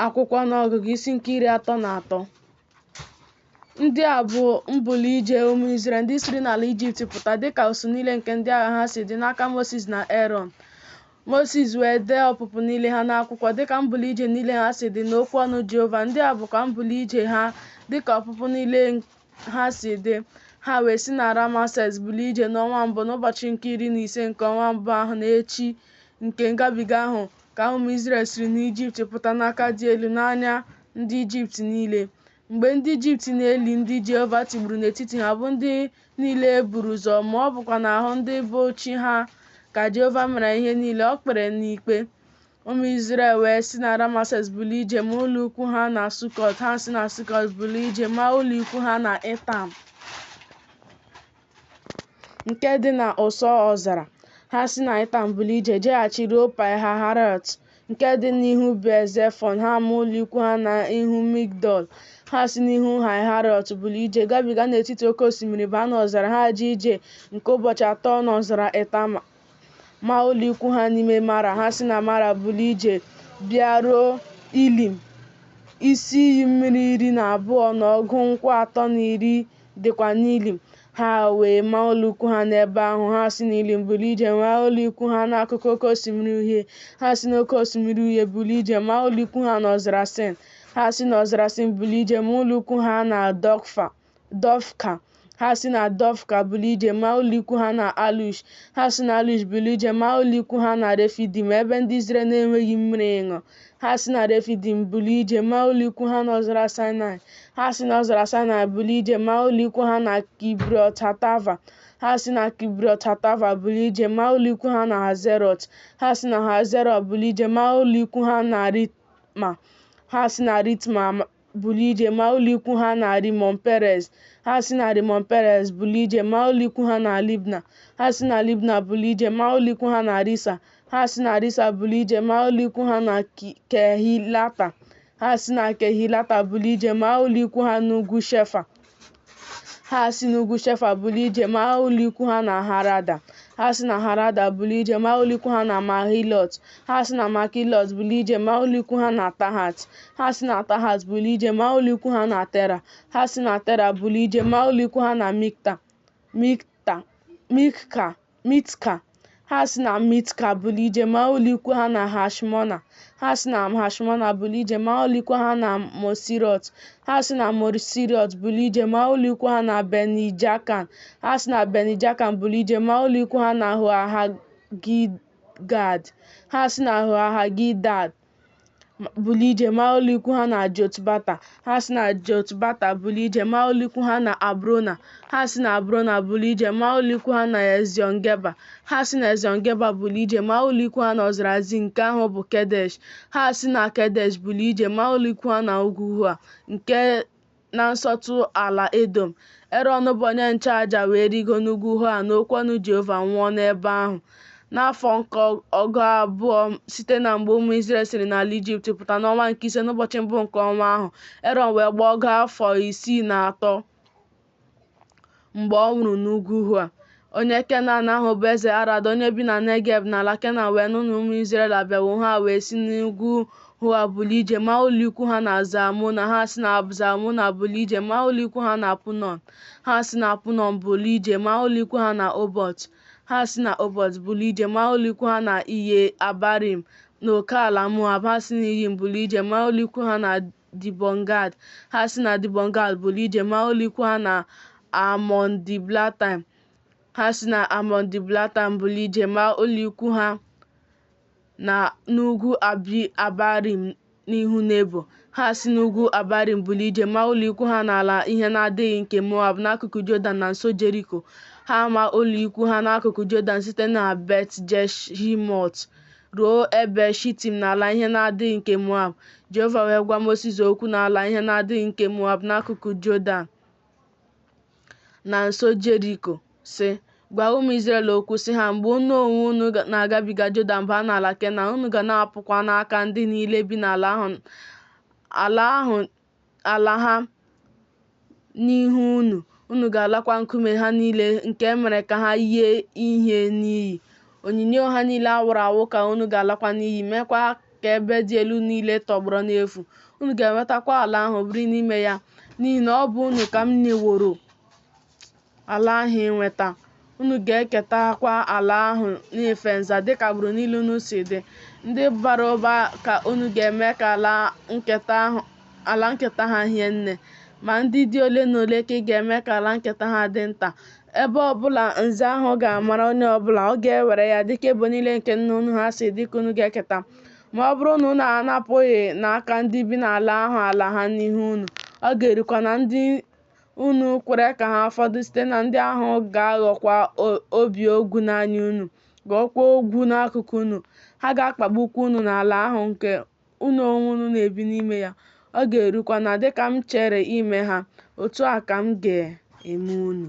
Akwụkwọ n'ọgụgụ isi nke 33. Ndị a bụ mbuli ije ụmụ Izrel ndị siri n'ala Ijipt pụta, dịka usuu niile nke ndị agha ha si dị n'aka Mosis na Erọn. Mosis wee dee ọpụpụ niile ha n'akwụkwọ, dịka mbuli ije niile ha si dị n'okwu ọnụ Jehova. Ndị a bụkwa mbuli ije ha dịka ọpụpụ niile ha si dị. Ha wee si na Rameses bulie ije n'ọnwa mbụ, n'ụbọchị nke 15 nke ọnwa mbụ ahụ, n'echi nke ngabiga ahụ ka ụmụ Izrel siri n'Ijipt pụta n'aka dị elu n'anya ndị Ijipt niile. Mgbe ndị Ijipt na-eli ndị Jehova tigburu n'etiti ha bụ ndị niile e buru ụzọ, ma ọ bụkwa n'ahụ ndị bụ chi ha ka Jehova mere ihe niile o kpere n'ikpe. Ụmụ Izrel wee si na Rameses bulie ije ma ụlọ ikwu ha na Sukọt. Ha si na Sukọt bulie ije ma ụlọ ikwu ha na Etam nke dị na ụsọ ọzara. Ha si na Etam bulie ije jeghachi ruo Pi-Hahiroth nke dị n'ihu Be-Zefọn. Ha ma ụlọ ikwu ha na ihu Migdol. Ha si n'ihu Pi-Hahiroth bulie ije gabiga n'etiti oke osimiri baa n'ọzara. Ha ji ije nke ụbọchị 3 n'ọzara Etam ma ụlọ ikwu ha n'ime Mara. Ha si na Mara bulie ije bịaruo Ilim, isi iyi mmiri 12 na ọgụ nkwụ 310 dịkwa n'Ilim. Ha wee maa ụlọ ikwu ha n'ebe ahụ. Ha si n'Ilim bulie ije maa ụlọ ikwu ha n'akụkụ oke osimiri Uhie. Ha si n'oke osimiri Uhie bulie ije maa ụlọ ikwu ha n'ọzara Sin. Ha si n'ọzara Sin bulie ije maa ụlọ ikwu ha na Dofka. Ha si na Dofka bulie ije maa ụlọ ikwu ha na Alush. Ha si na Alush bulie ije maa ụlọ ikwu ha na Refidim, ebe ndị Izrel na-enweghị mmiri ịṅụ. Ha si na Refidim bulie ije maa ụlọ ikwu ha n'ọzara Saịnaị. Ha si n'ọzara Saịnaị bulie ije maa ụlọ ikwu ha na Kibrọt Hatava. Ha si na Kibrọt Hatava bulie ije maa ụlọ ikwu ha na Hazerọt. Ha si na Hazerọt bulie ije maa ụlọ ikwu ha na Ritma. Ha si na Ritma bulie ije maa ụlọ ikwu ha na Rimon Perez. Ha si na Rimon Perez bulie ije maa ụlọ ikwu ha na Libna. Ha si na Libna bulie ije maa ụlọ ikwu ha na Risa. Ha si na Risa bulie ije maa ụlọ ikwu ha na Kehilata. Ha si na Kehilata bulie ije maa ụlọ ikwu ha n'ugwu Shefa. Ha si n'ugwu Shefa bulie ije maa ụlọ ikwu ha na Harada. Ha si na Harada bulie ije maa ụlọ ikwu ha na Mahilot. Ha si na Makilot bulie ije maa ụlọ ikwu ha na Tahat. Ha si na Tahat bulie ije maa ụlọ ikwu ha na Tera. Ha si na Tera bulie ije maa ụlọ ikwu ha na Mitka. Ha si na Mitka bulie ije maa ụlọ ikwu ha na Hashmona. Ha si na Hashmona bulie ije maa ụlọ ikwu ha na Mosirot. Ha si na Mosirot bulie ije maa ụlọ ikwu ha na Benijakan. Ha si na Benijakan bulie ije maa ụlọ ikwu ha na Hoahagidgad. Ha si na Hoahagidgad bulie ije maa ụlọ ikwu ha na Jotbata. Ha si na Jotbata bulie ije maa ụlọ ikwu ha na Abrona. Ha si na Abrona bulie ije maa ụlọ ikwu ha na Eziongeba. Ha si na Eziongeba bulie ije maa ụlọ ikwu ha na ọzara Zin nke ahụ bụ Kedesh. Ha si na Kedesh bulie ije maa ụlọ ikwu ha na ugwu Hua nke na nsọtụ ala Edom. Erọn bụ onye nchụaja wee rigo n'ugwu Hua n'okwu ọnụ Jehova nwụọ n'ebe ahụ. N'afọ nke 2 site na mgbe ụmụ Izrel siri n'ala Ijipt pụta, n'ọnwa nke 5 n'ụbọchị mbụ nke ọnwa ahụ, Erọn wee gbaa ọgụ afọ 63 mgbe ọ nwụrụ n'ugwu Hua. Onye Kenan ahụ bụ eze Arad, onye bi na Negeb n'ala Kenan, wee nụ na ụmụ Izrel abịawo. Ha wee si n'ugwu Hua bulie ije maa ụlọ ikwu ha na Zalmona. Ha si na Zalmona bulie ije maa ụlọ ikwu ha na Punon. Ha si na Punon bulie ije maa ụlọ ikwu ha na Obot. Ha si na Obot bulie ije maa ụlọ ikwu ha na Iye Abarim n'oke ala Moab. Ha si na Iyim bulie ije maa ụlọ ikwu ha na Dibongad. Ha si na Dibongad bulie ije maa ụlọ ikwu ha na Amon-Diblatim. Ha si na Amon-Diblatim bulie ije maa ụlọ ikwu ha na n'ugwu Abarim n'ihu Nebo. Ha si n'ugwu Abarim bulie ije maa ụlọ ikwu ha n'ala ihe na-adịghị nke Moab n'akụkụ Jọdan na nso Jeriko. Ha ma ụlọ ikwu ha n'akụkụ Jọdan site na Bet-Jeshimọt ruo ebe Shitim n'ala ihe na-adịghị nke Moab. Jehova wee gwa Mosis okwu n'ala ihe na-adịghị nke Moab n'akụkụ Jọdan na nso Jeriko sị, gwa ụmụ Izrel okwu sị ha, mgbe unu onwe unu na-agabiga Jọdan baa n'ala Kenan, unu ga na-apụkwa n'aka ndị niile bi n'ala ha n'ihu unu. Unu ga-alakwa nkume ha niile nke mere ka ha yie ihe n'iyi. Onyinye ha niile awụrụ awụ ka unu ga-alakwa n'iyi, meekwa ka ebe dị elu niile tọgbọrọ n'efu. Unu ga-enwetakwa ala ahụ biri n'ime ya, n'ihi na ọ bụ unu ka m nyeworo ala ahụ inweta. Unu ga-eketakwa ala ahụ n'ife nza dịka agbụrụ niile unu si dị. Ndị bara ụba ka unu ga-eme ka ala nketa ha hie nne, ma ndị dị ole na ole ka ị ga-eme ka ala nketa ha dị nta. Ebe ọbụla nza ahụ ga-amara onye ọbụla, ọ ga-ewere ya dịka ebo niile nke nna unu ha si dị ka unu ga-eketa. Ma ọ bụrụ na unu anapụghị n'aka ndị bi n'ala ahụ ala ha n'ihu unu, ọ ga-erukwa na ndị unu kwere ka ha fọdụ site na ndị ahụ ga-aghọkwa obi ogwu n'anya unu, ghọọkwa ogwu n'akụkụ unu. Ha ga-akpagbukwa unu n'ala ahụ nke unu onwe unu na-ebi n'ime ya. Ọ ga-erukwa na dịka m chere ime ha, otu a ka m ga-eme unu.